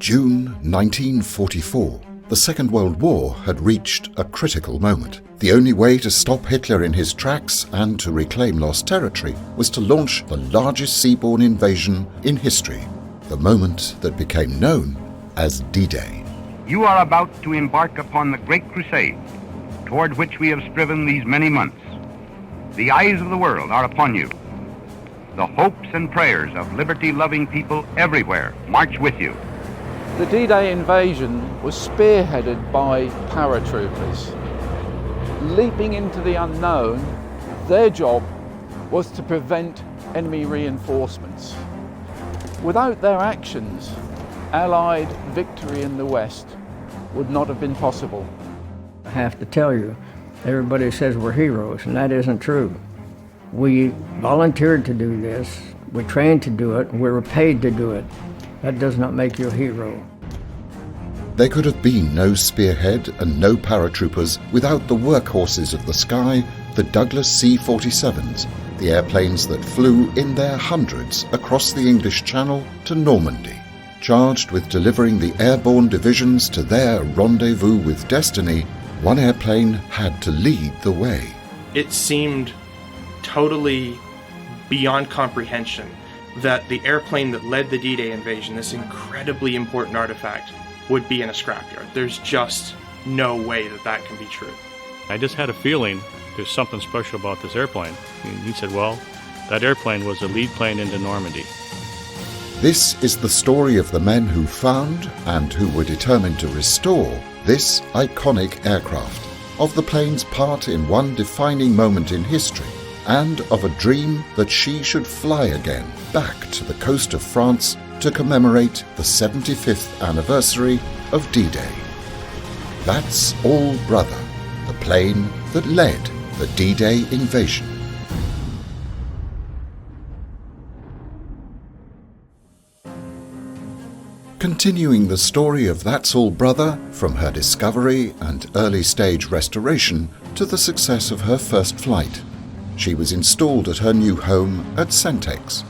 June 1944. The Second World War had reached a critical moment. The only way to stop Hitler in his tracks and to reclaim lost territory was to launch the largest seaborne invasion in history, the moment that became known as D-Day. You are about to embark upon the great crusade toward which we have striven these many months. The eyes of the world are upon you. The hopes and prayers of liberty-loving people everywhere march with you. The D-Day invasion was spearheaded by paratroopers. Leaping into the unknown, their job was to prevent enemy reinforcements. Without their actions, Allied victory in the West would not have been possible. I have to tell you, everybody says we're heroes, and that isn't true. We volunteered to do this, we trained to do it, and we were paid to do it. That does not make you a hero. There could have been no spearhead and no paratroopers without the workhorses of the sky, the Douglas C-47s, the airplanes that flew in their hundreds across the English Channel to Normandy. Charged with delivering the airborne divisions to their rendezvous with destiny, one airplane had to lead the way. It seemed totally beyond comprehension that the airplane that led the D-Day invasion, this incredibly important artifact, would be in a scrapyard. There's just no way that that can be true. I just had a feeling there's something special about this airplane. And he said, well, that airplane was the lead plane into Normandy. This is the story of the men who found and who were determined to restore this iconic aircraft, of the plane's part in one defining moment in history, and of a dream that she should fly again back to the coast of France to commemorate the 75th anniversary of D-Day. That's All Brother, the plane that led the D-Day invasion. Continuing the story of That's All Brother from her discovery and early stage restoration to the success of her first flight. She was installed at her new home at Centex.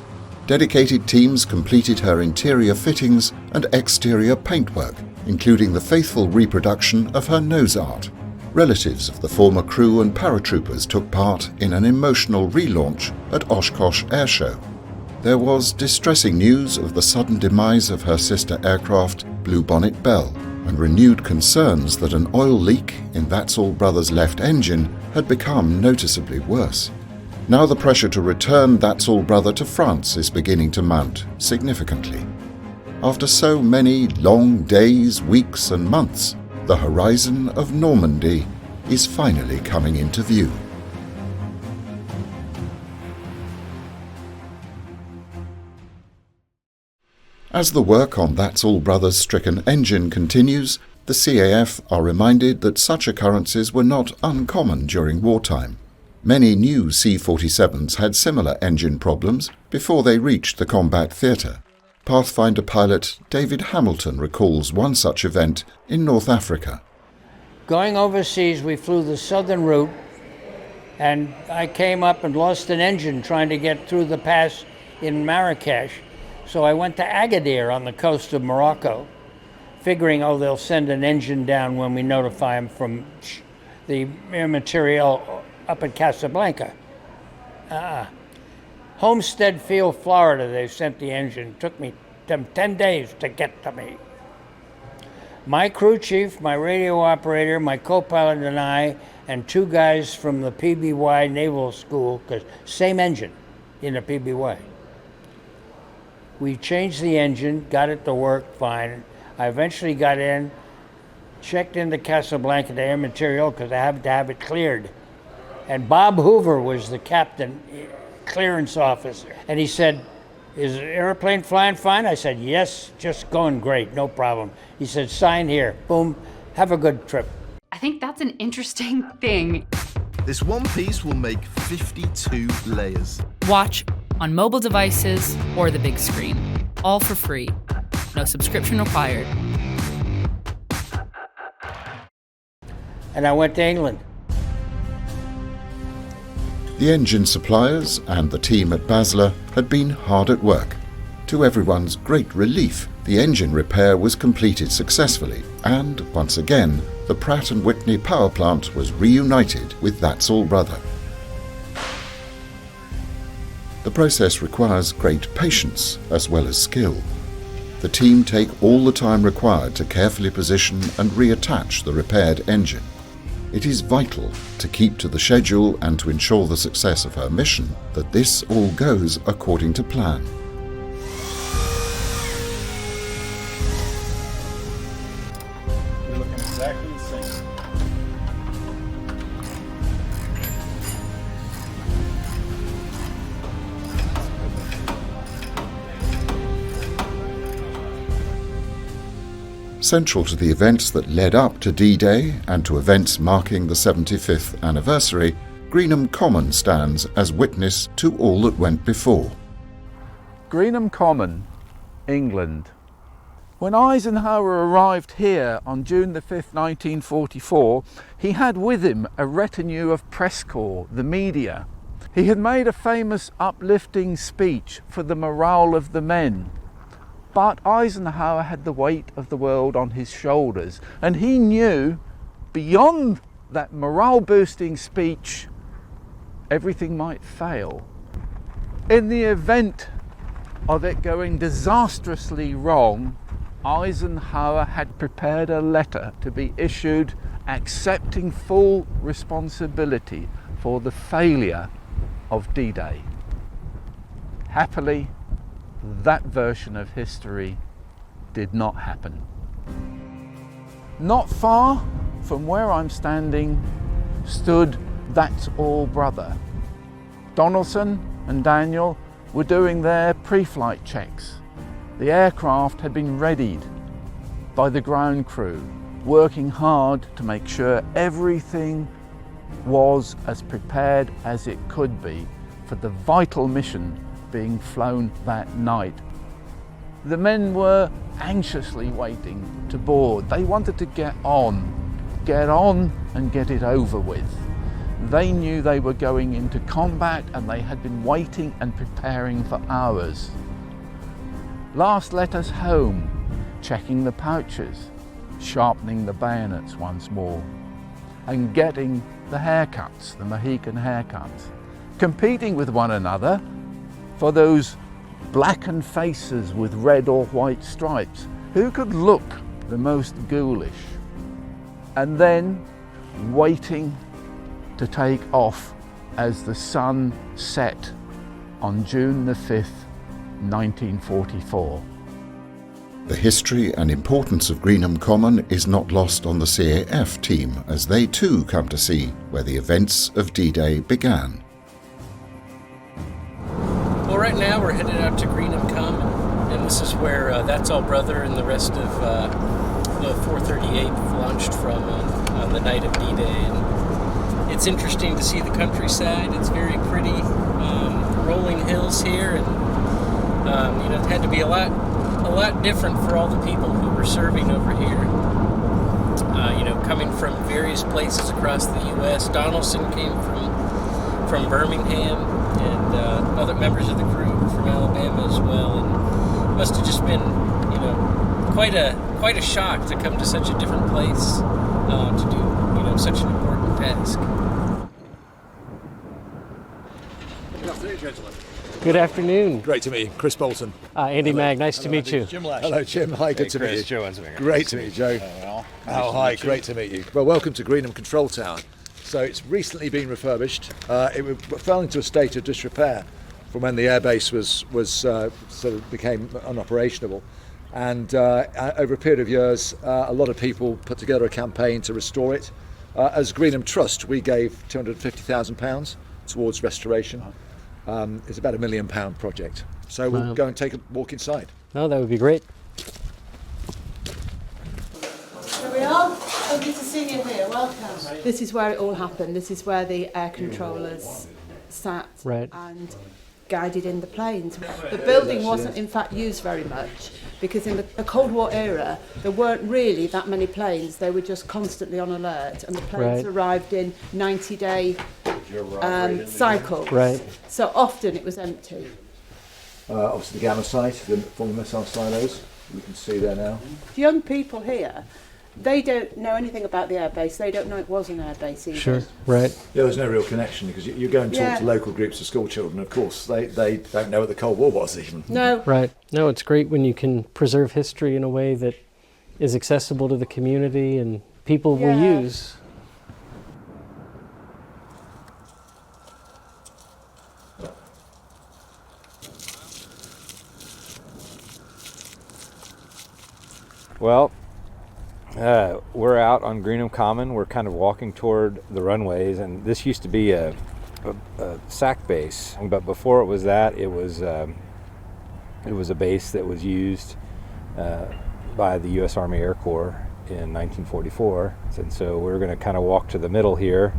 Dedicated teams completed her interior fittings and exterior paintwork, including the faithful reproduction of her nose art. Relatives of the former crew and paratroopers took part in an emotional relaunch at Oshkosh Air Show. There was distressing news of the sudden demise of her sister aircraft, Bluebonnet Belle, and renewed concerns that an oil leak in That's All Brother's left engine had become noticeably worse. Now the pressure to return That's All Brother to France is beginning to mount significantly. After so many long days, weeks and months, the horizon of Normandy is finally coming into view. As the work on That's All Brother's stricken engine continues, the CAF are reminded that such occurrences were not uncommon during wartime. Many new C-47s had similar engine problems before they reached the combat theatre. Pathfinder pilot David Hamilton recalls one such event in North Africa. Going overseas, we flew the southern route, and I came up and lost an engine trying to get through the pass in Marrakesh. So I went to Agadir on the coast of Morocco, figuring, oh, they'll send an engine down when we notify them from the air material up at Casablanca. Homestead Field, Florida, they sent the engine. It took me 10 days to get to me. My crew chief, my radio operator, my co-pilot and I, and two guys from the PBY Naval School, because same engine in the PBY. We changed the engine, got it to work fine. I eventually got in, checked into Casablanca to air material because I had to have it cleared. And Bob Hoover was the captain, clearance officer. And he said, is the airplane flying fine? I said, yes, just going great, no problem. He said, sign here, boom, have a good trip. I think that's an interesting thing. This one piece will make 52 layers. Watch on mobile devices or the big screen, all for free. No subscription required. And I went to England. The engine suppliers and the team at Basler had been hard at work. To everyone's great relief, the engine repair was completed successfully, and once again, the Pratt & Whitney power plant was reunited with That's All Brother. The process requires great patience as well as skill. The team take all the time required to carefully position and reattach the repaired engine. It is vital to keep to the schedule and to ensure the success of her mission that this all goes according to plan. You're looking exactly the same. Central to the events that led up to D-Day and to events marking the 75th anniversary, Greenham Common stands as witness to all that went before. Greenham Common, England. When Eisenhower arrived here on June the 5th, 1944, he had with him a retinue of press corps, the media. He had made a famous uplifting speech for the morale of the men. But Eisenhower had the weight of the world on his shoulders, and he knew beyond that morale-boosting speech, everything might fail. In the event of it going disastrously wrong, Eisenhower had prepared a letter to be issued accepting full responsibility for the failure of D-Day. Happily, that version of history did not happen. Not far from where I'm standing stood That's All Brother. Donaldson and Daniel were doing their pre-flight checks. The aircraft had been readied by the ground crew, working hard to make sure everything was as prepared as it could be for the vital mission being flown that night. The men were anxiously waiting to board. They wanted to get on and get it over with. They knew they were going into combat and they had been waiting and preparing for hours. Last letters home, checking the pouches, sharpening the bayonets once more, and getting the haircuts, the Mohican haircuts, competing with one another for those blackened faces with red or white stripes. Who could look the most ghoulish? And then waiting to take off as the sun set on June the 5th, 1944. The history and importance of Greenham Common is not lost on the CAF team as they too come to see where the events of D-Day began. Well, right now we're headed out to Greenham Common, and this is where That's All Brother and the rest of the 438th launched from on the night of D-Day. And it's interesting to see the countryside. It's very pretty, rolling hills here, and it had to be a lot different for all the people who were serving over here. Coming from various places across the U.S. Donaldson came from Birmingham, and other members of the crew from Alabama as well. And it must have just been, quite a shock to come to such a different place to do, such an important task. Good afternoon, gentlemen. Good afternoon. Great to meet you. Chris Bolton. Andy Magg, nice to meet you. Jim Lash. Hello, Jim. Hi, good to meet you. Joe Great to meet you, Joe. Hi, great to meet you. Well, welcome to Greenham Control Tower. So it's recently been refurbished. It fell into a state of disrepair from when the airbase was sort of became unoperational. And over a period of years, a lot of people put together a campaign to restore it. As Greenham Trust, we gave £250,000 towards restoration. It's about £1 million project. So we'll go and take a walk inside. Oh, that would be great. Here we are. Lovely to see you here. Welcome. This is where it all happened. This is where the air controllers sat and guided in the planes. The building wasn't in fact used very much because in the Cold War era there weren't really that many planes. They were just constantly on alert, and the planes arrived in 90-day cycles. So often it was empty. Obviously the Gamma site, the former missile silos, we can see there now. Young people here, they don't know anything about the airbase. They don't know it was an airbase either. Sure, right. Yeah, there's no real connection because you go and talk to local groups of school children. Of course, they don't know what the Cold War was even. No. Right. No, it's great when you can preserve history in a way that is accessible to the community and people will use. Well, we're out on Greenham Common. We're kind of walking toward the runways, and this used to be a SAC base, but before it was that, it was a base that was used by the U.S. Army Air Corps in 1944. And so we're going to kind of walk to the middle here,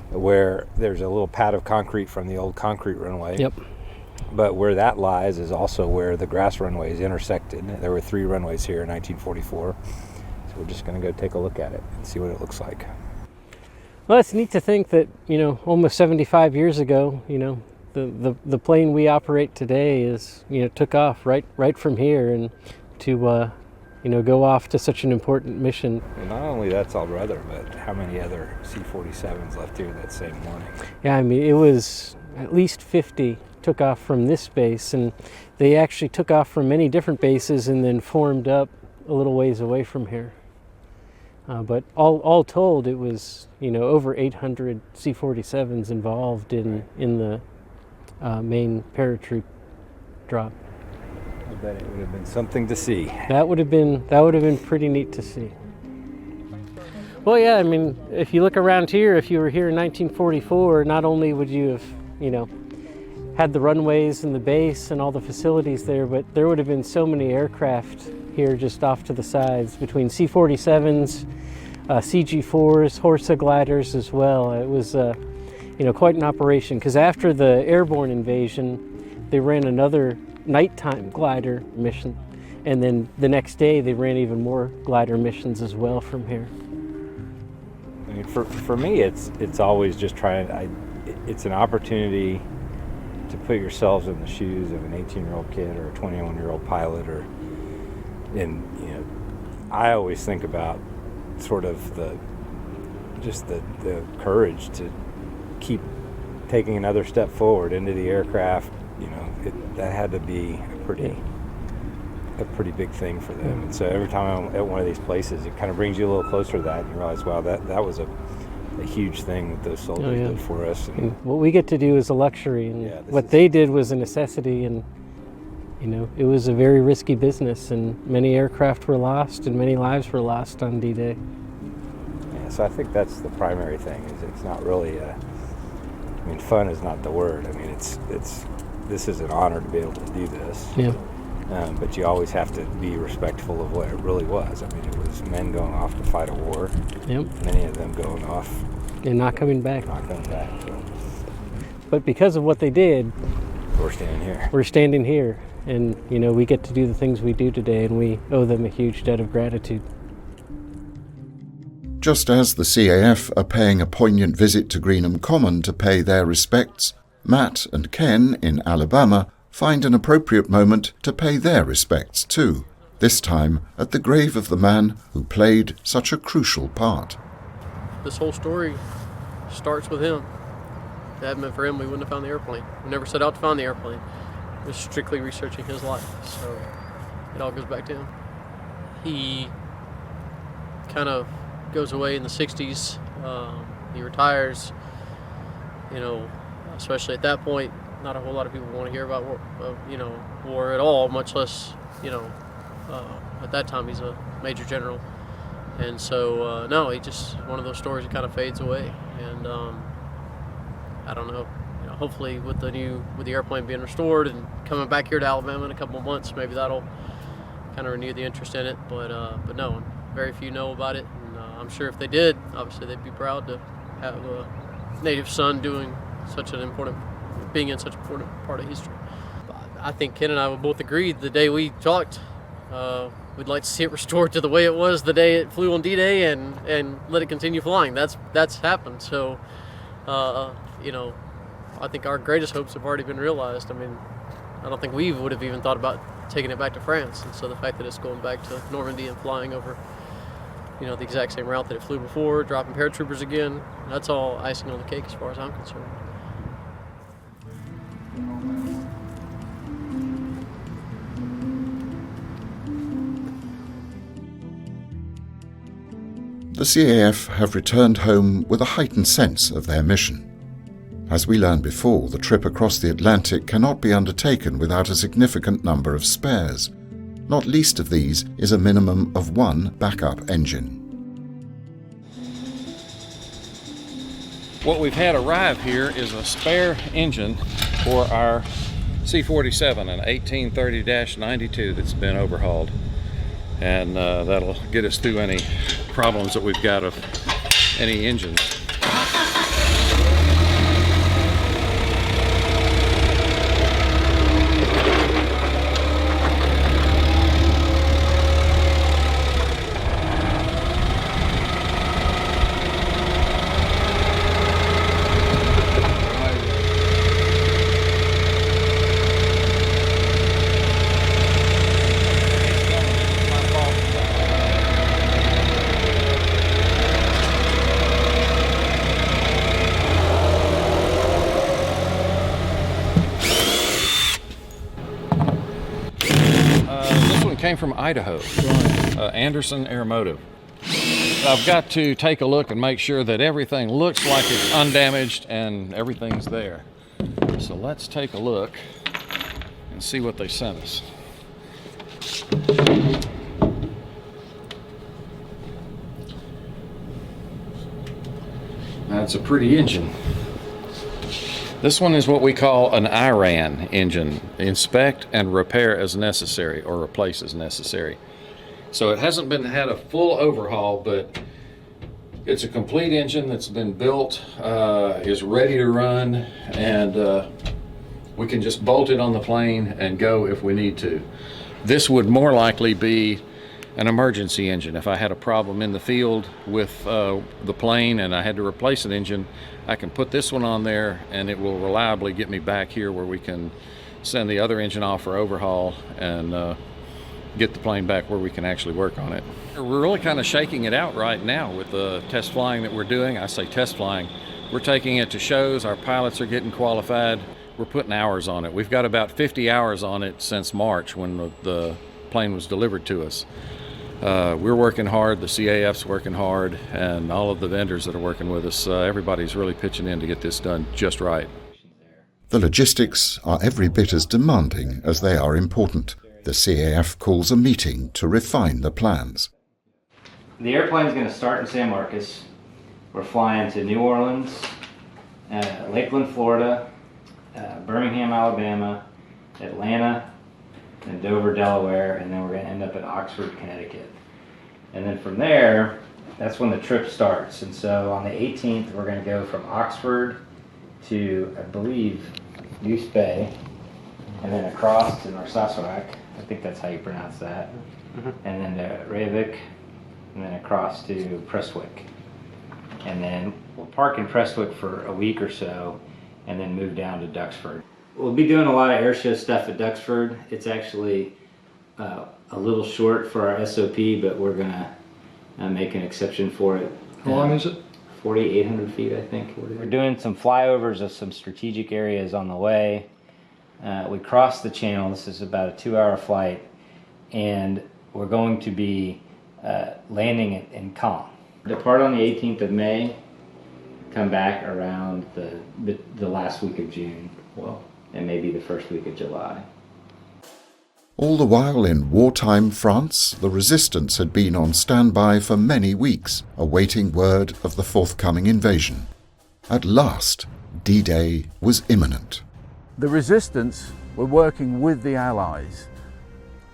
where there's a little pad of concrete from the old concrete runway. Yep. But where that lies is also where the grass runways intersected. There were 3 runways here in 1944. So we're just going to go take a look at it and see what it looks like. Well, it's neat to think that, almost 75 years ago, the plane we operate today is, took off right from here and to, go off to such an important mission. And not only that's all brother, but how many other C-47s left here that same morning? Yeah, it was at least 50 took off from this base, and they actually took off from many different bases and then formed up a little ways away from here. But all told, it was over 800 C-47s involved in the main paratroop drop. I bet it would have been something to see. That would have been pretty neat to see. Well, yeah, if you look around here, if you were here in 1944, not only would you have had the runways and the base and all the facilities there, but there would have been so many aircraft here just off to the sides between C-47s, CG-4s, Horsa gliders as well. It was quite an operation, because after the airborne invasion, they ran another nighttime glider mission, and then the next day they ran even more glider missions as well from here. For me, it's always just it's an opportunity to put yourselves in the shoes of an 18-year-old kid or a 21-year-old pilot, I always think about sort of the courage to keep taking another step forward into the aircraft. That had to be a pretty big thing for them. And so every time I'm at one of these places, it kind of brings you a little closer to that, and you realize, wow, that was a huge thing that those soldiers did for us. And what we get to do is a luxury, and what they did was a necessity, and it was a very risky business, and many aircraft were lost and many lives were lost on D-Day. Yeah, so I think that's the primary thing, is it's not really fun is not the word. This is an honor to be able to do this. Yeah. But you always have to be respectful of what it really was. It was men going off to fight a war. Yep. Many of them going off. And not coming back. So. But because of what they did, we're standing here. And, we get to do the things we do today, and we owe them a huge debt of gratitude. Just as the CAF are paying a poignant visit to Greenham Common to pay their respects, Matt and Ken in Alabama find an appropriate moment to pay their respects too, this time at the grave of the man who played such a crucial part. This whole story starts with him. If it hadn't been for him, we wouldn't have found the airplane. We never set out to find the airplane. It was strictly researching his life, so it all goes back to him. He kind of goes away in the 60s. He retires, especially at that point. Not a whole lot of people want to hear about war at all, much less, at that time he's a major general. And so, no, he just, one of those stories that kind of fades away. And I don't know, hopefully with the airplane being restored and coming back here to Alabama in a couple of months, maybe that'll kind of renew the interest in it. But no, very few know about it. And I'm sure if they did, obviously they'd be proud to have a native son being in such an important part of history. I think Ken and I would both agree the day we talked, we'd like to see it restored to the way it was the day it flew on D-Day and let it continue flying. That's happened. So, I think our greatest hopes have already been realized. I don't think we would have even thought about taking it back to France. And so the fact that it's going back to Normandy and flying over, you know, the exact same route that it flew before, dropping paratroopers again, that's all icing on the cake as far as I'm concerned. The CAF have returned home with a heightened sense of their mission. As we learned before, the trip across the Atlantic cannot be undertaken without a significant number of spares. Not least of these is a minimum of one backup engine. What we've had arrive here is a spare engine for our C-47, an 1830-92 that's been overhauled. And that'll get us through any problems that we've got of any engines. Came from Idaho, Anderson Aeromotive. I've got to take a look and make sure that everything looks like it's undamaged and everything's there. So let's take a look and see what they sent us. That's a pretty engine. This one is what we call an IRAN engine, inspect and repair as necessary, or replace as necessary. So it hasn't had a full overhaul, but it's a complete engine that's been built, is ready to run, and we can just bolt it on the plane and go if we need to. This would more likely be an emergency engine. If I had a problem in the field with the plane and I had to replace an engine, I can put this one on there and it will reliably get me back here where we can send the other engine off for overhaul and get the plane back where we can actually work on it. We're really kind of shaking it out right now with the test flying that we're doing. I say test flying. We're taking it to shows. Our pilots are getting qualified. We're putting hours on it. We've got about 50 hours on it since March when the plane was delivered to us. We're working hard, the CAF's working hard, and all of the vendors that are working with us, everybody's really pitching in to get this done just right. The logistics are every bit as demanding as they are important. The CAF calls a meeting to refine the plans. The airplane's going to start in San Marcos. We're flying to New Orleans, Lakeland, Florida, Birmingham, Alabama, Atlanta, and Dover, Delaware, and then we're going to end up in Oxford, Connecticut. And then from there, that's when the trip starts. And so on the 18th, we're going to go from Oxford to, I believe, Goose Bay, and then across to Narsarsuaq. I think that's how you pronounce that. And then to Reykjavik, and then across to Prestwick. And then we'll park in Prestwick for a week or so, and then move down to Duxford. We'll be doing a lot of airshow stuff at Duxford. It's actually a little short for our SOP, but we're gonna make an exception for it. How long is it? 4,800 feet, I think. We're doing some flyovers of some strategic areas on the way. We crossed the channel. This is about a 2-hour flight, and we're going to be landing in Caen. Depart on the 18th of May, come back around the last week of June. Well, and maybe the first week of July. All the while in wartime France, the resistance had been on standby for many weeks, awaiting word of the forthcoming invasion. At last, D-Day was imminent. The resistance were working with the Allies.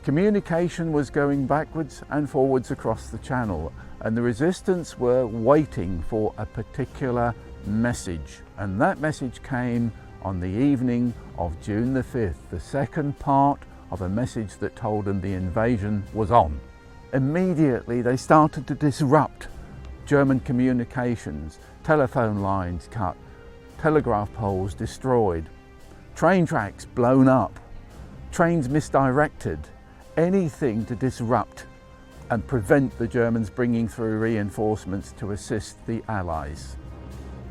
Communication was going backwards and forwards across the channel, and the resistance were waiting for a particular message. And that message came on the evening of June the 5th, the second part of a message that told them the invasion was on. Immediately they started to disrupt German communications, telephone lines cut, telegraph poles destroyed, train tracks blown up, trains misdirected, anything to disrupt and prevent the Germans bringing through reinforcements to assist the Allies.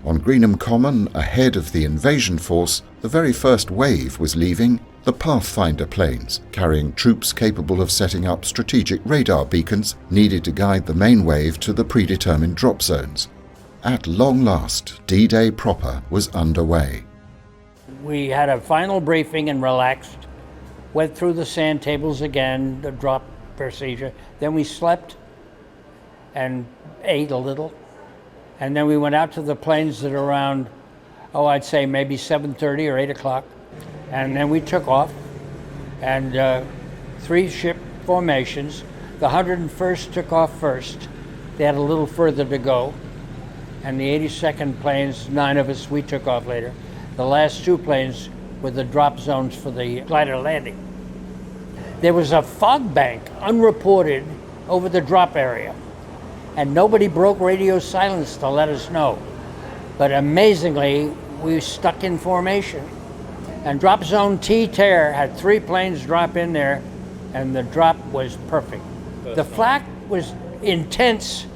On Greenham Common, ahead of the invasion force, the very first wave was leaving, the Pathfinder planes, carrying troops capable of setting up strategic radar beacons needed to guide the main wave to the predetermined drop zones. At long last, D-Day proper was underway. We had a final briefing and relaxed, went through the sand tables again, the drop procedure. Then we slept and ate a little. And then we went out to the plains at around, I'd say maybe 7:30 or 8 o'clock. And then we took off, and 3 ship formations. The 101st took off first. They had a little further to go. And the 82nd planes, 9 of us, we took off later. The last 2 planes were the drop zones for the glider landing. There was a fog bank, unreported, over the drop area. And nobody broke radio silence to let us know. But amazingly, we stuck in formation. And drop zone T-Tear had 3 planes drop in there, and the drop was perfect. The flak was intense,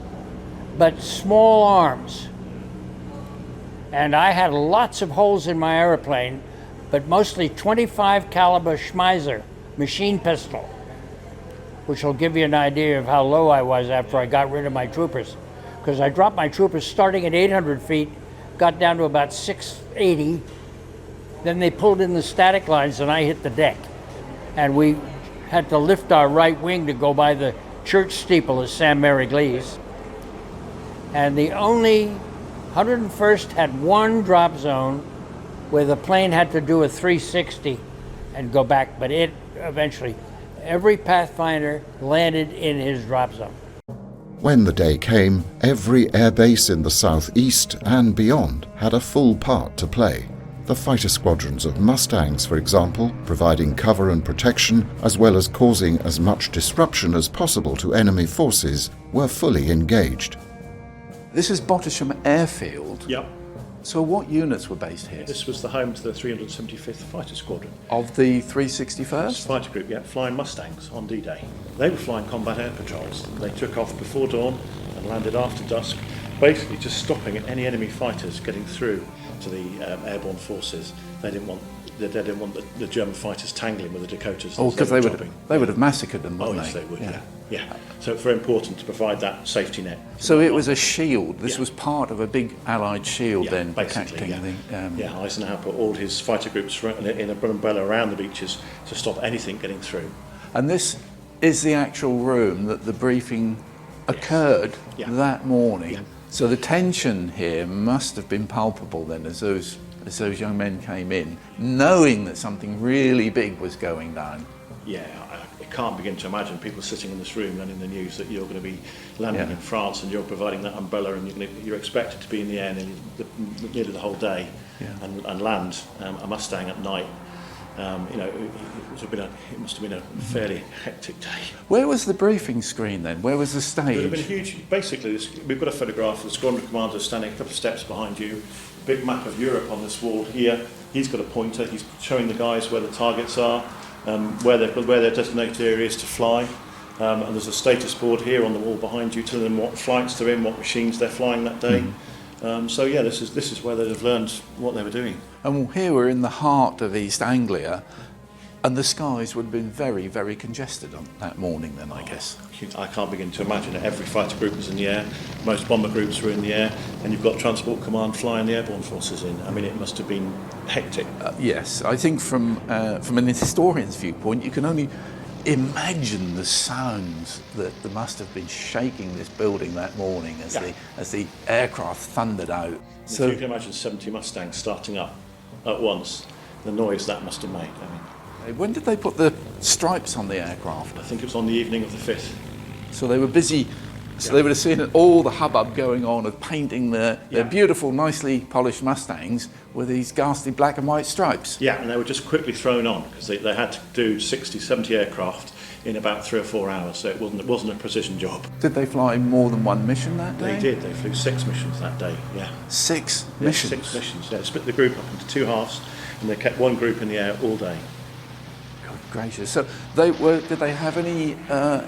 but small arms. And I had lots of holes in my airplane, but mostly 25 caliber Schmeiser machine pistol, which will give you an idea of how low I was after I got rid of my troopers. Because I dropped my troopers starting at 800 feet, got down to about 680, then they pulled in the static lines and I hit the deck. And we had to lift our right wing to go by the church steeple of St. Mary Glees. And the only 101st had 1 drop zone where the plane had to do a 360 and go back, but it eventually, every Pathfinder landed in his drop zone. When the day came, every airbase in the southeast and beyond had a full part to play. The fighter squadrons of Mustangs, for example, providing cover and protection, as well as causing as much disruption as possible to enemy forces, were fully engaged. This is Bottisham Airfield. Yep. So what units were based here? This was the home to the 375th Fighter Squadron. Of the 361st? Fighter Group, yeah, flying Mustangs on D-Day. They were flying combat air patrols. They took off before dawn and landed after dusk, basically just stopping any enemy fighters getting through to the airborne forces. They didn't want the German fighters tangling with the Dakotas. Oh, because they would have massacred them, wouldn't they? Oh, yes, they would, yeah. So it's very important to provide that safety net. So it was a shield. This was part of a big Allied shield then, basically, Eisenhower put all his fighter groups in an umbrella around the beaches to stop anything getting through. And this is the actual room that the briefing occurred that morning. Yeah. So the tension here must have been palpable then as those young men came in, knowing that something really big was going down. Yeah, I can't begin to imagine people sitting in this room learning the news that you're going to be landing in France and you're providing that umbrella and you're expected to be in the air nearly the whole day and land a Mustang at night. It must have been a fairly hectic day. Where was the briefing screen then? Where was the stage? It would have been huge. Basically, we've got a photograph of the squadron commander standing a couple of steps behind you. Big map of Europe on this wall here. He's got a pointer. He's showing the guys where the targets are, where their designated areas to fly. And there's a status board here on the wall behind you telling them what flights they're in, what machines they're flying that day. This is where they'd have learned what they were doing. And here we're in the heart of East Anglia, and the skies would have been very, very congested on that morning then, I guess. I can't begin to imagine it. Every fighter group was in the air, most bomber groups were in the air, and you've got Transport Command flying the airborne forces in. I mean, it must have been hectic. Yes, I think from an historian's viewpoint, you can only imagine the sounds that must have been shaking this building that morning as the aircraft thundered out. So you can imagine 70 Mustangs starting up at once, the noise that must have made. When did they put the stripes on the aircraft? I think it was on the evening of the 5th. So they were busy. So they would have seen all the hubbub going on of painting their beautiful, nicely polished Mustangs with these ghastly black and white stripes. Yeah, and they were just quickly thrown on because they had to do 60, 70 aircraft in about 3 or 4 hours, so it wasn't a precision job. Did they fly more than one mission that day? They did. They flew 6 missions that day, yeah. 6 missions? 6 missions, yeah. They split the group up into 2 halves, and they kept one group in the air all day. gracious. So did they have any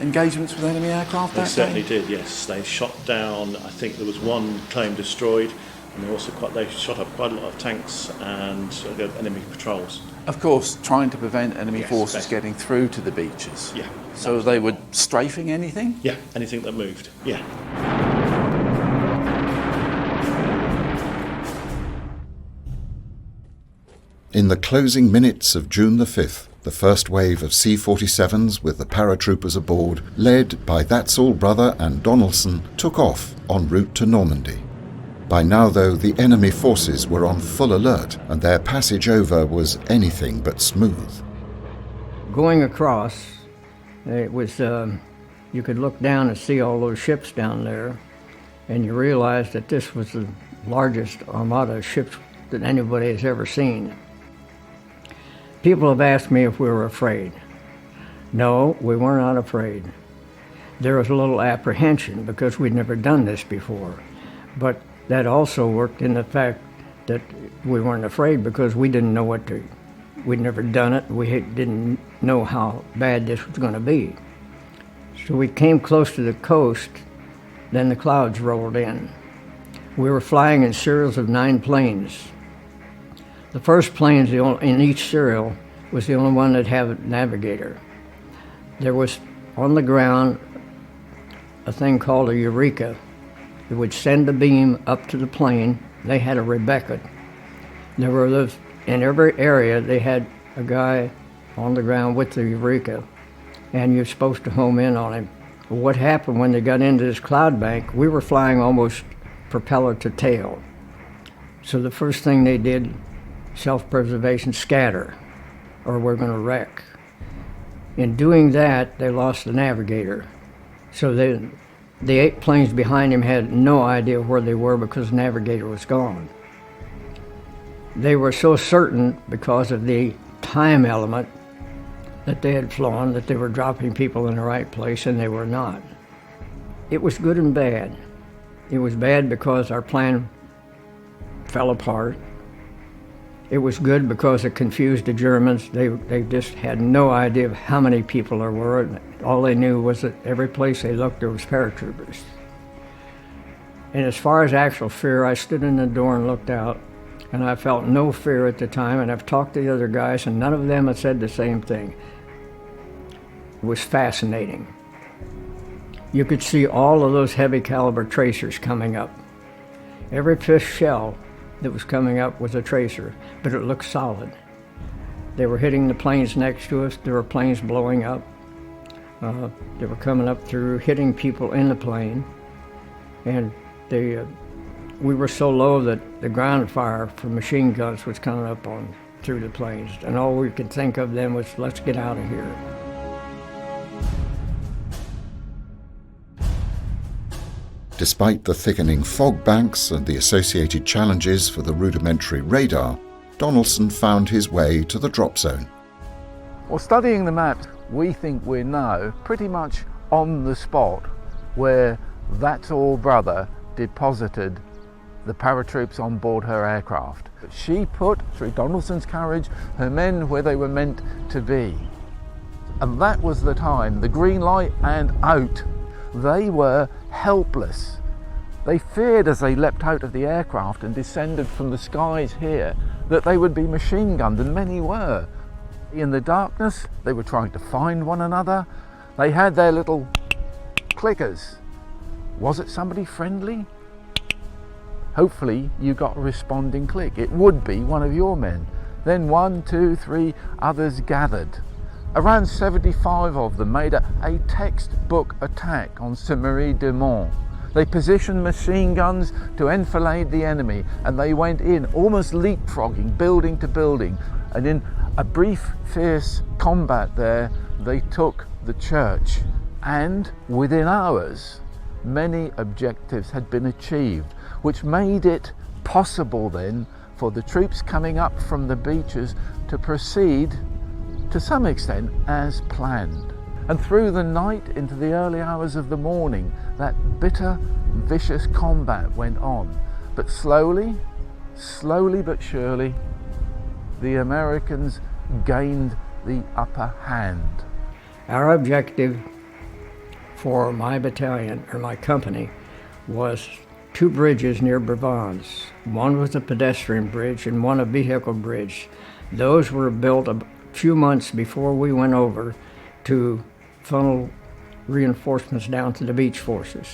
engagements with enemy aircraft They that certainly day? did, yes. They shot down, I think there was one plane destroyed, and they shot up quite a lot of tanks and enemy patrols. Of course, trying to prevent enemy Yes, forces basically. getting through to the beaches. Yeah. So they were strafing anything? Yeah, anything that moved, yeah. In the closing minutes of June the 5th, the first wave of C-47s with the paratroopers aboard, led by That's All Brother and Donaldson, took off en route to Normandy. By now, though, the enemy forces were on full alert, and their passage over was anything but smooth. Going across, it was, you could look down and see all those ships down there, and you realized that this was the largest armada of ships that anybody has ever seen. People have asked me if we were afraid. No, we were not afraid. There was a little apprehension because we'd never done this before. But that also worked in the fact that we weren't afraid because we didn't know we'd never done it. We didn't know how bad this was going to be. So we came close to the coast, then the clouds rolled in. We were flying in serials of 9 planes. The first plane in each serial was the only one that had a navigator. There was on the ground a thing called a Eureka. It would send the beam up to the plane. They had a Rebecca. There were those, in every area they had a guy on the ground with the Eureka, and you're supposed to home in on him. What happened when they got into this cloud bank, we were flying almost propeller to tail. So the first thing they did, self-preservation, scatter, or we're going to wreck. In doing that, they lost the navigator. So the 8 planes behind him had no idea where they were because the navigator was gone. They were so certain because of the time element that they had flown that they were dropping people in the right place, and they were not. It was good and bad. It was bad because our plan fell apart. It was good because it confused the Germans. They just had no idea of how many people there were. All they knew was that every place they looked, there was paratroopers. And as far as actual fear, I stood in the door and looked out, and I felt no fear at the time, and I've talked to the other guys, and none of them have said the same thing. It was fascinating. You could see all of those heavy caliber tracers coming up. Every fifth shell that was coming up was a tracer, but it looked solid. They were hitting the planes next to us. There were planes blowing up. They were coming up through, hitting people in the plane. And we were so low that the ground fire from machine guns was coming up through the planes. And all we could think of then was, let's get out of here. Despite the thickening fog banks and the associated challenges for the rudimentary radar, Donaldson found his way to the drop zone. Well, studying the maps, we think we know pretty much on the spot where That's All Brother deposited the paratroops on board her aircraft. She put, through Donaldson's courage, her men where they were meant to be. And that was the time, the green light and out. They were helpless. They feared as they leapt out of the aircraft and descended from the skies here that they would be machine gunned, and many were. In the darkness, they were trying to find one another. They had their little clickers. Was it somebody friendly? Hopefully you got a responding click. It would be one of your men. Then 1, 2, 3 others gathered. Around 75 of them made a textbook attack on Saint-Marie-de-Mont. They positioned machine guns to enfilade the enemy, and they went in, almost leapfrogging, building to building. And in a brief, fierce combat there, they took the church. And within hours, many objectives had been achieved, which made it possible then for the troops coming up from the beaches to proceed to some extent as planned. And through the night into the early hours of the morning, that bitter, vicious combat went on. But slowly but surely, the Americans gained the upper hand. Our objective for my battalion, or my company, was 2 bridges near Brevans. One was a pedestrian bridge and one a vehicle bridge. Those were built a few months before we went over to funnel reinforcements down to the beach forces.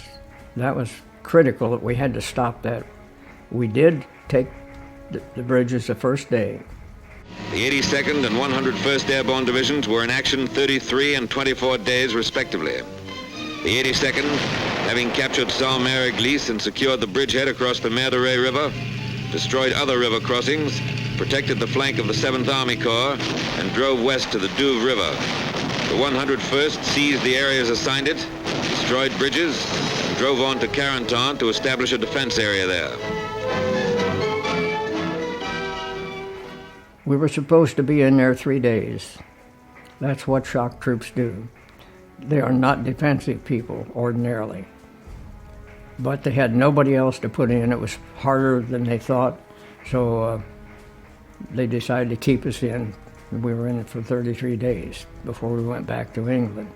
That was critical that we had to stop that. We did take the bridges the first day. The 82nd and 101st Airborne Divisions were in action 33 and 24 days respectively. The 82nd, having captured Saint-Mère-Église and secured the bridgehead across the Mer de Ré River, destroyed other river crossings, protected the flank of the 7th Army Corps, and drove west to the Douve River. The 101st seized the areas assigned it, destroyed bridges, and drove on to Carentan to establish a defense area there. We were supposed to be in there 3 days. That's what shock troops do. They are not defensive people ordinarily. But they had nobody else to put in. It was harder than they thought, so they decided to keep us in. We were in it for 33 days before we went back to England.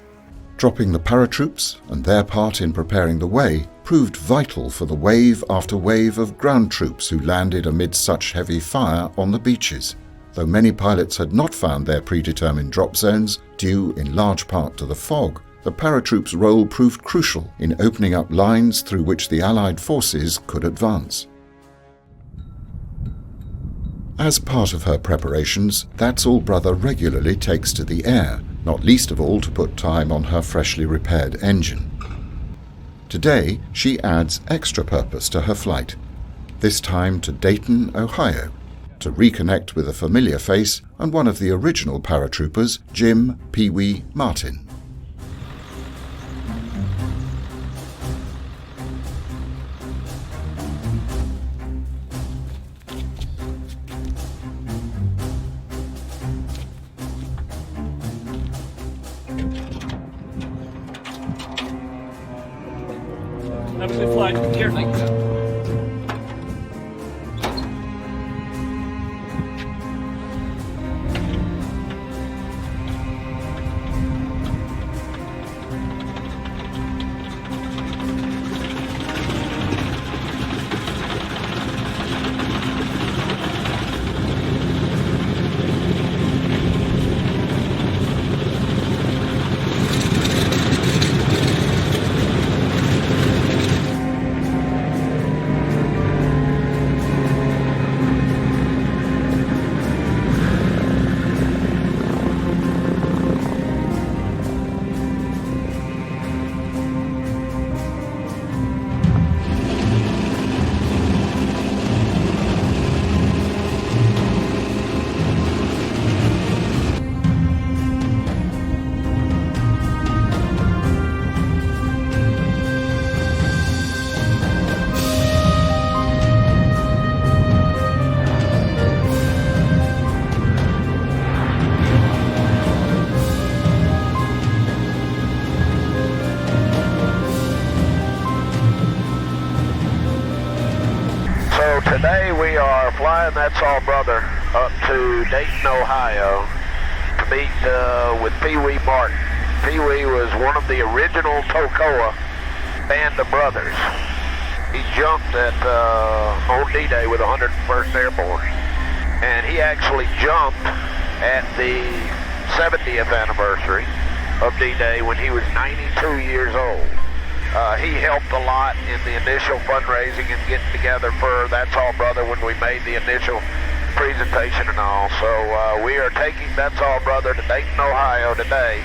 Dropping the paratroops and their part in preparing the way proved vital for the wave after wave of ground troops who landed amid such heavy fire on the beaches. Though many pilots had not found their predetermined drop zones, due in large part to the fog, the paratroops' role proved crucial in opening up lines through which the Allied forces could advance. As part of her preparations, That's All Brother regularly takes to the air, not least of all to put time on her freshly repaired engine. Today, she adds extra purpose to her flight, this time to Dayton, Ohio, to reconnect with a familiar face and one of the original paratroopers, Jim Pee Wee Martin. Have a good flight. Take care. Thank you. Today we are flying That's All Brother up to Dayton, Ohio to meet with Pee Wee Martin. Pee Wee was one of the original Toccoa band of brothers. He jumped on D-Day with 101st Airborne, and he actually jumped at the 70th anniversary of D-Day when he was 92 years old. He helped a lot in the initial fundraising and getting together for That's All Brother when we made the initial presentation and all. So we are taking That's All Brother to Dayton, Ohio today,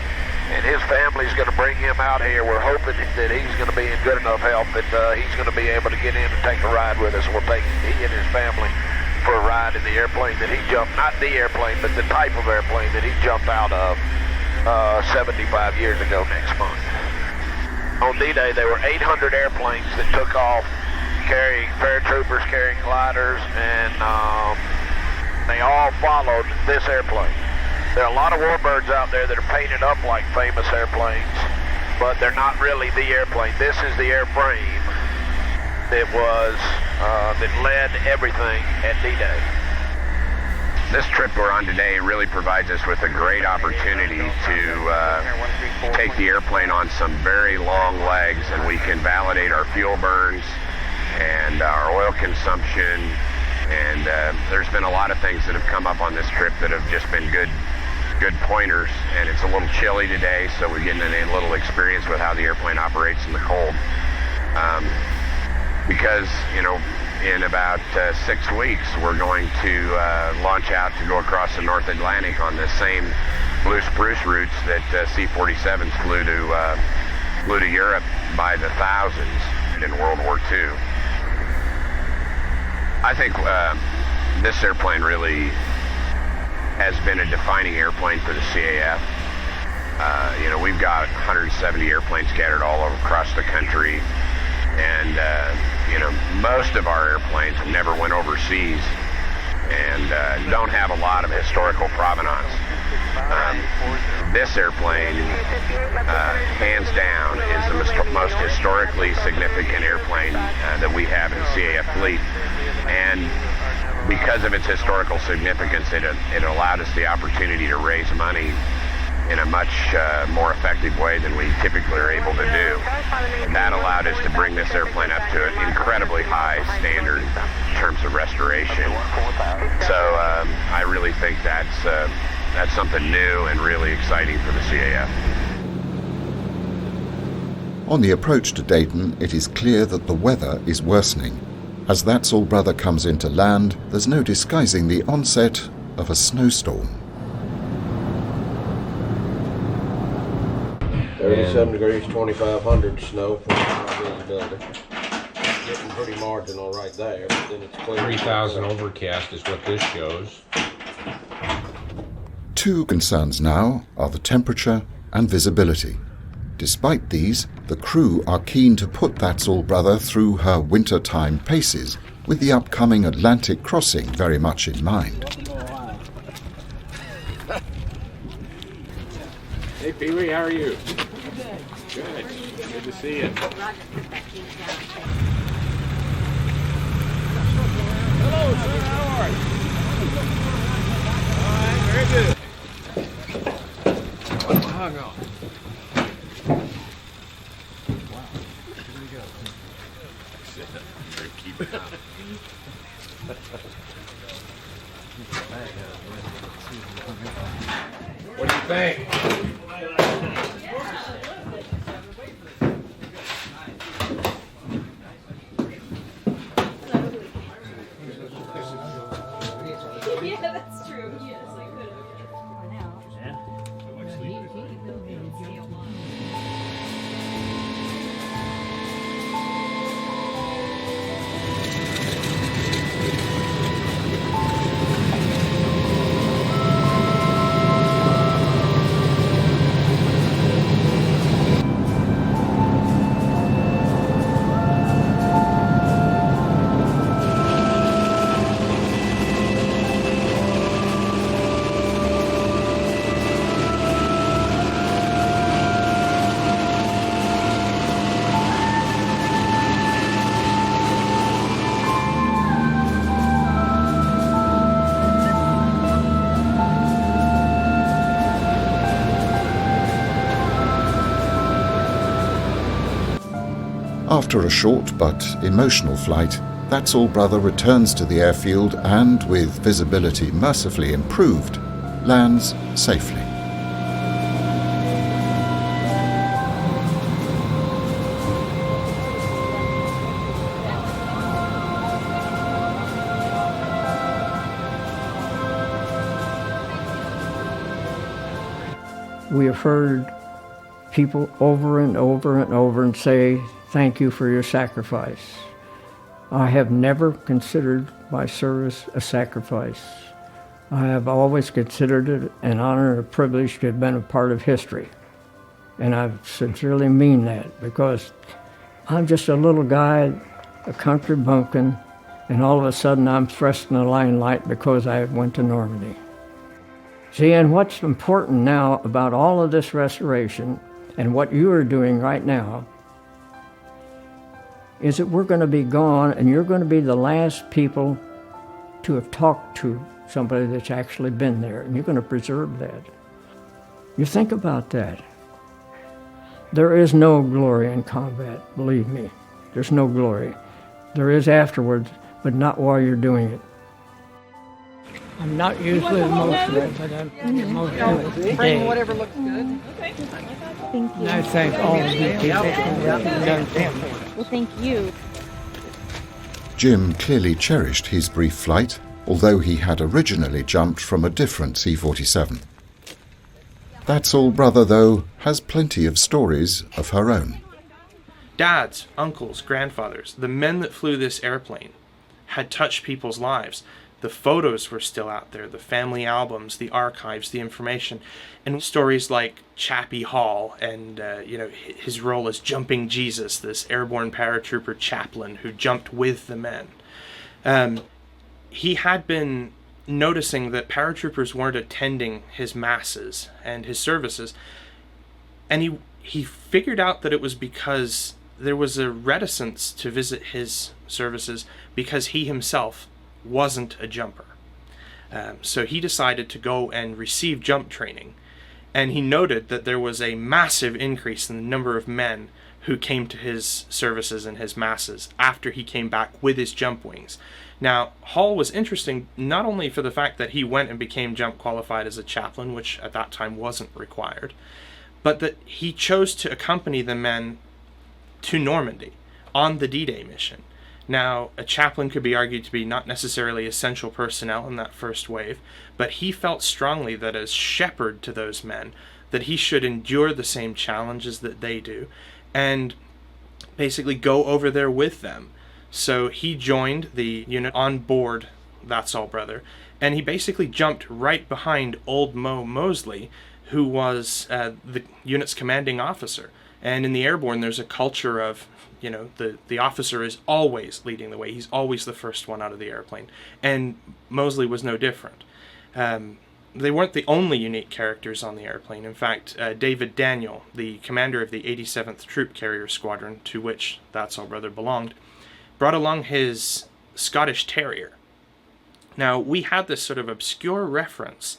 and his family's going to bring him out here. We're hoping that he's going to be in good enough health that he's going to be able to get in and take a ride with us. We'll take he and his family for a ride in the airplane that he jumped, not the airplane, but the type of airplane that he jumped out of 75 years ago next month. On D-Day, there were 800 airplanes that took off, carrying paratroopers, carrying gliders, and they all followed this airplane. There are a lot of warbirds out there that are painted up like famous airplanes, but they're not really the airplane. This is the airframe that was that led everything at D-Day. This trip we're on today really provides us with a great opportunity to take the airplane on some very long legs, and we can validate our fuel burns and our oil consumption. And there's been a lot of things that have come up on this trip that have just been good pointers. And it's a little chilly today, so we're getting a little experience with how the airplane operates in the cold. Because, you know, in about 6 weeks, we're going to launch out to go across the North Atlantic on the same blue spruce routes that C-47s flew to Europe by the thousands in World War II. I think this airplane really has been a defining airplane for the CAF. You know, we've got 170 airplanes scattered all across the country. And, you know, most of our airplanes have never went overseas and don't have a lot of historical provenance. This airplane, hands down, is the most historically significant airplane that we have in the CAF fleet. And because of its historical significance, it allowed us the opportunity to raise money in a much more effective way than we typically are able to do. That allowed us to bring this airplane up to an incredibly high standard in terms of restoration. So I really think that's something new and really exciting for the CAF. On the approach to Dayton, it is clear that the weather is worsening. As That's All Brother comes into land, there's no disguising the onset of a snowstorm. 37 degrees, 2,500 snow for visibility. Getting pretty marginal right there, but then it's clear. 3,000 overcast is what this shows. Two concerns now are the temperature and visibility. Despite these, the crew are keen to put That's All Brother through her wintertime paces, with the upcoming Atlantic crossing very much in mind. Hey, Pee-wee, how are you? Good. Good to see you. Hello, sir. How are you? All right, very good. Hang on. Wow. Here we go. Keep it up. What do you think? Yeah, that's true. Yes, I could have. After a short but emotional flight, That's All Brother returns to the airfield and, with visibility mercifully improved, lands safely. We have heard people over and over and over and say, "Thank you for your sacrifice." I have never considered my service a sacrifice. I have always considered it an honor and a privilege to have been a part of history. And I sincerely mean that, because I'm just a little guy, a country bumpkin, and all of a sudden I'm thrust in the limelight because I went to Normandy. See, and what's important now about all of this restoration and what you are doing right now is that we're going to be gone, and you're going to be the last people to have talked to somebody that's actually been there, and you're going to preserve that. You think about that. There is no glory in combat, believe me. There's no glory. There is afterwards, but not while you're doing it. I'm not usually emotional, but I'm emotional today. Bring whatever looks good. Okay. Thank you. And I thank all of you people for what you've done for me. Well, thank you. Jim clearly cherished his brief flight, although he had originally jumped from a different C-47. That's All Brother, though, has plenty of stories of her own. Dads, uncles, grandfathers, the men that flew this airplane had touched people's lives. The photos were still out there, the family albums, the archives, the information, and stories like Chappie Hall and his role as Jumping Jesus, this airborne paratrooper chaplain who jumped with the men. He had been noticing that paratroopers weren't attending his masses and his services, and he figured out that it was because there was a reticence to visit his services because he himself wasn't a jumper. So he decided to go and receive jump training, and he noted that there was a massive increase in the number of men who came to his services and his masses after he came back with his jump wings. Now, Hall was interesting not only for the fact that he went and became jump qualified as a chaplain, which at that time wasn't required, but that he chose to accompany the men to Normandy on the D-Day mission. Now, a chaplain could be argued to be not necessarily essential personnel in that first wave, but he felt strongly that as shepherd to those men, that he should endure the same challenges that they do, and basically go over there with them. So he joined the unit on board That's All Brother, and he basically jumped right behind Old Mo Mosley, who was the unit's commanding officer. And in the airborne, there's a culture of, the officer is always leading the way. He's always the first one out of the airplane. And Mosley was no different. They weren't the only unique characters on the airplane. In fact, David Daniel, the commander of the 87th Troop Carrier Squadron, to which That's All Brother belonged, brought along his Scottish Terrier. Now, we had this sort of obscure reference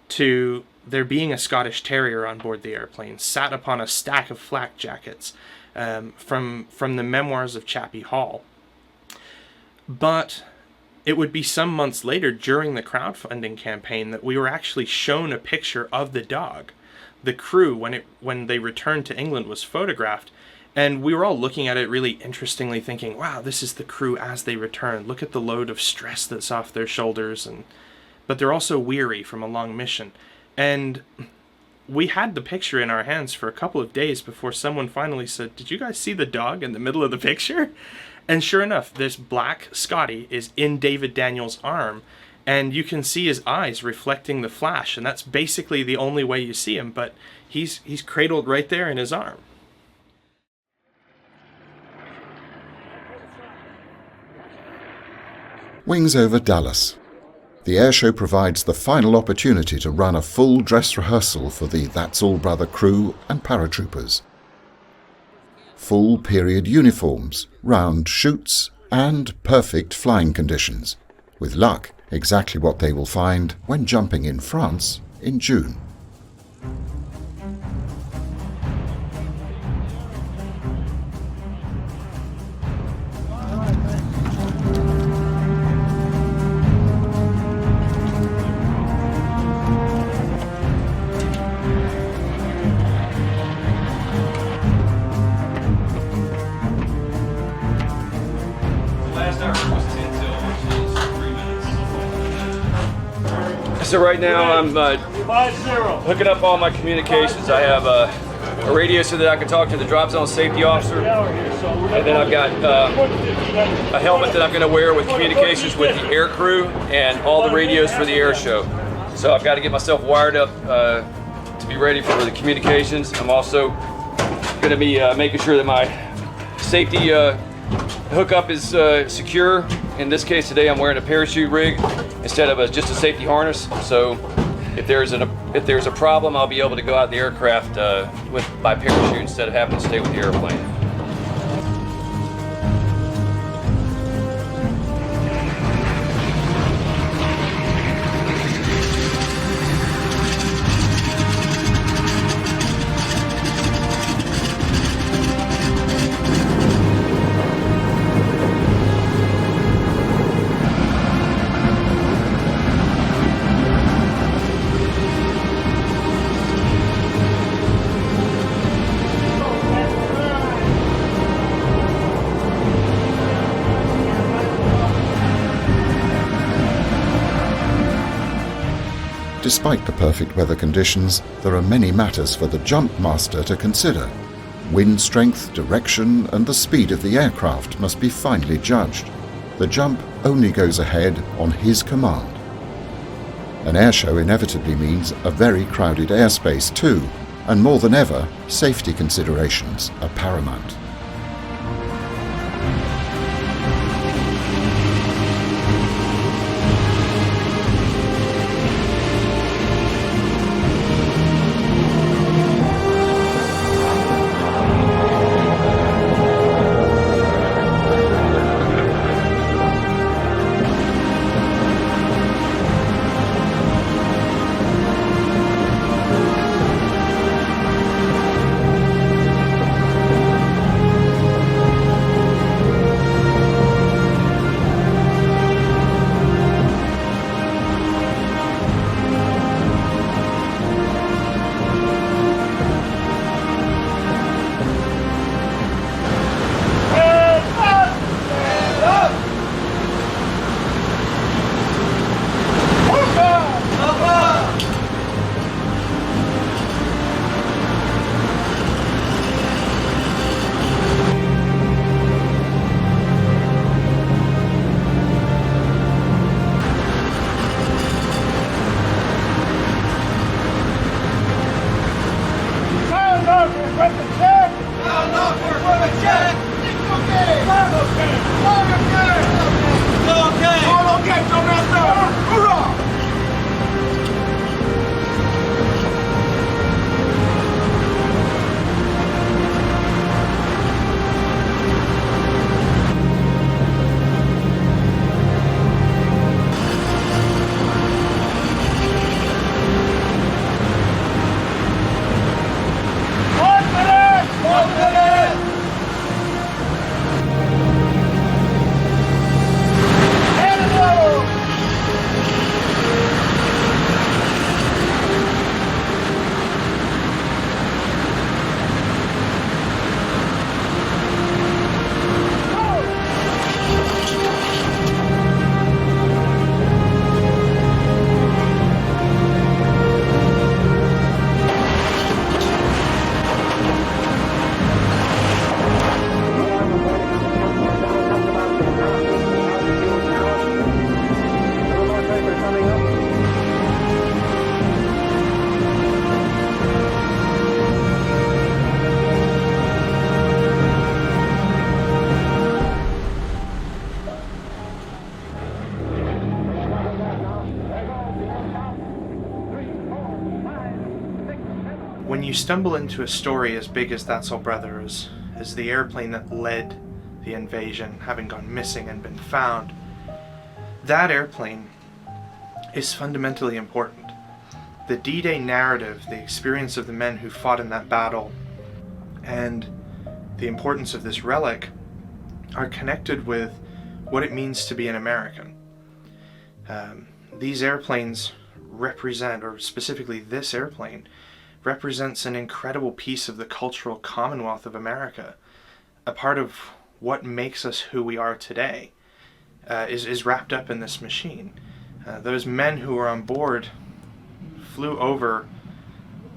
to there being a Scottish Terrier on board the airplane, sat upon a stack of flak jackets from the memoirs of Chappie Hall. But it would be some months later during the crowdfunding campaign that we were actually shown a picture of the dog. The crew, when they returned to England, was photographed, and we were all looking at it really interestingly, thinking, wow, this is the crew as they return. Look at the load of stress that's off their shoulders, but they're also weary from a long mission. And we had the picture in our hands for a couple of days before someone finally said, did you guys see the dog in the middle of the picture? And sure enough, this black Scotty is in David Daniel's arm, and you can see his eyes reflecting the flash, and that's basically the only way you see him, but he's cradled right there in his arm. Wings over Dallas. The airshow provides the final opportunity to run a full dress rehearsal for the That's All Brother crew and paratroopers. Full period uniforms, round chutes, and perfect flying conditions. With luck, exactly what they will find when jumping in France in June. So right now I'm hooking up all my communications. I have a radio so that I can talk to the drop zone safety officer, and then I've got a helmet that I'm going to wear with communications with the air crew and all the radios for the air show. So I've got to get myself wired up to be ready for the communications. I'm also going to be making sure that my safety hookup is secure. In this case today, I'm wearing a parachute rig instead of just a safety harness. So if there's a problem, I'll be able to go out the aircraft by parachute instead of having to stay with the airplane. Despite the perfect weather conditions, there are many matters for the jump master to consider. Wind strength, direction, and the speed of the aircraft must be finely judged. The jump only goes ahead on his command. An airshow inevitably means a very crowded airspace too, and more than ever, safety considerations are paramount. When you stumble into a story as big as That's All Brother, as the airplane that led the invasion having gone missing and been found, that airplane is fundamentally important. The D-Day narrative, the experience of the men who fought in that battle, and the importance of this relic are connected with what it means to be an American. These airplanes represent, or specifically this airplane, represents an incredible piece of the cultural commonwealth of America. A part of what makes us who we are today is wrapped up in this machine. Those men who were on board flew over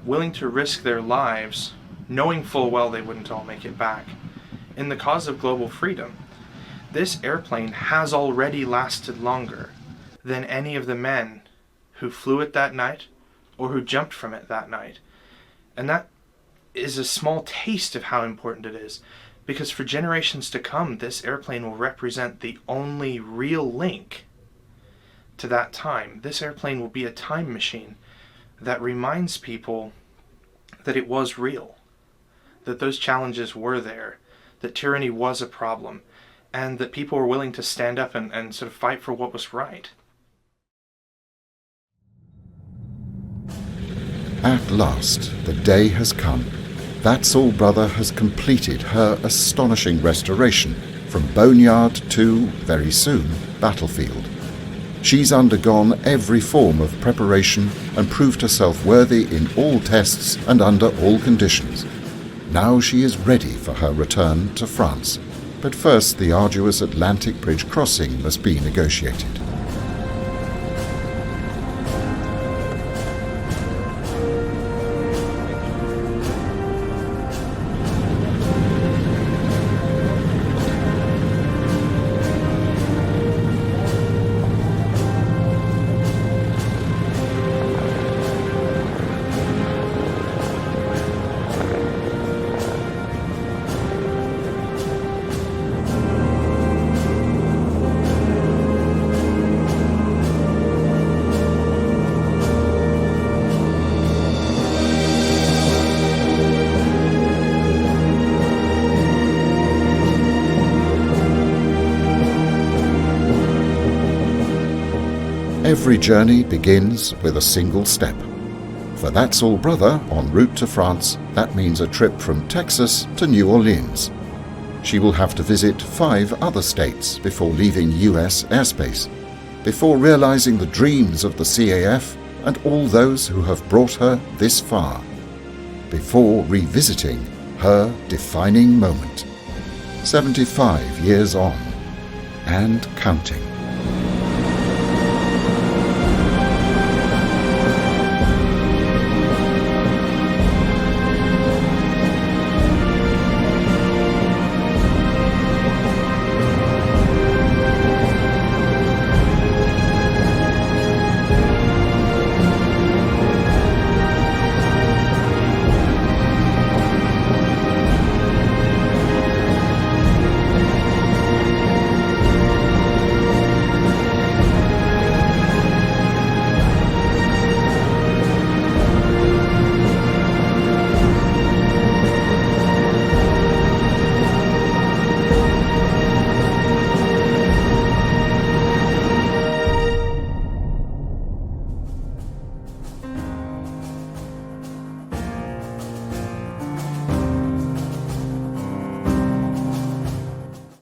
willing to risk their lives, knowing full well they wouldn't all make it back, in the cause of global freedom. This airplane has already lasted longer than any of the men who flew it that night or who jumped from it that night. And that is a small taste of how important it is, because for generations to come, this airplane will represent the only real link to that time. This airplane will be a time machine that reminds people that it was real, that those challenges were there, that tyranny was a problem, and that people were willing to stand up and sort of fight for what was right. At last, the day has come. That's All Brother has completed her astonishing restoration from boneyard to, very soon, battlefield. She's undergone every form of preparation and proved herself worthy in all tests and under all conditions. Now she is ready for her return to France. But first, the arduous Atlantic Bridge crossing must be negotiated. Every journey begins with a single step. For That's All Brother, en route to France, that means a trip from Texas to New Orleans. She will have to visit 5 other states before leaving US airspace, before realizing the dreams of the CAF and all those who have brought her this far, before revisiting her defining moment. 75 years on, and counting.